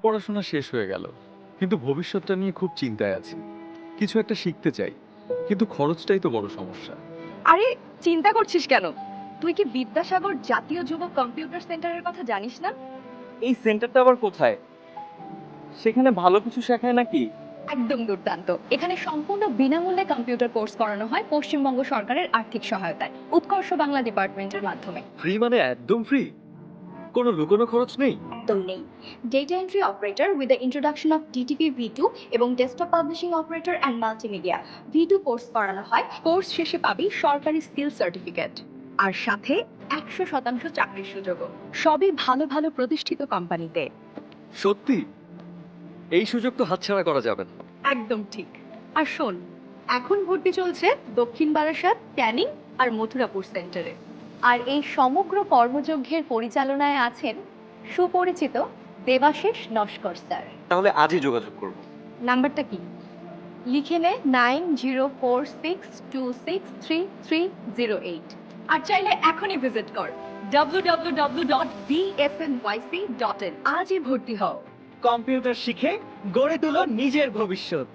পড়াশোনা শেষ হয়ে গেল, কিন্তু ভবিষ্যৎটা নিয়ে খুব চিন্তায় আছি। কিছু একটা শিখতে চাই, কিন্তু খরচটাই তো বড় সমস্যা। আরে চিন্তা করছিস কেন? তুই কি বিদ্যাসাগর জাতীয় যুব কম্পিউটার সেন্টারের কথা জানিস না? এই সেন্টারটা আবার কোথায়? সেখানে ভালো কিছু শেখায় নাকি? একদম দুর্দান্ত। এখানে সম্পূর্ণ বিনামূল্যে কম্পিউটার কোর্স করানো হয় পশ্চিমবঙ্গ সরকারের আর্থিক সহায়তায় উৎকর্ষ বাংলা ডিপার্টমেন্টের মাধ্যমে। ফ্রি মানে একদম ফ্রি? কোনো লুকোনো খরচ নেই? একদম নেই। Data entry operator with the introduction of DTP ভি2 এবং desktop publishing operator and multimedia ভি2 কোর্স করানো হয়। কোর্স শেষে পাবি সরকারি স্কিল সার্টিফিকেট আর সাথে 100% চাকরির সুযোগও। সবই ভালো ভালো প্রতিষ্ঠিত কোম্পানিতে। সত্যি? এই সুযোগ তো হাতছাড়া করা যাবে না। একদম ঠিক। আর শোন, এখন ভর্তি চলছে দক্ষিণ বারাসাত, ক্যানিং আর মথুরাপুর সেন্টারে। আর এই সমগ্র কর্মযজ্ঞের পরিচালনায় আছেন সুপরিচিত দেবাশিস নস্কর স্যার। তাহলে আজই যোগাযোগ করব। নাম্বারটা কি? লিখে নে 9046263308। আর চাইলে এখনই ভিজিট কর www.bfnyc.in। আজই ভর্তি হও। কম্পিউটার শিখে গড়ে তুলো নিজের ভবিষ্যৎ।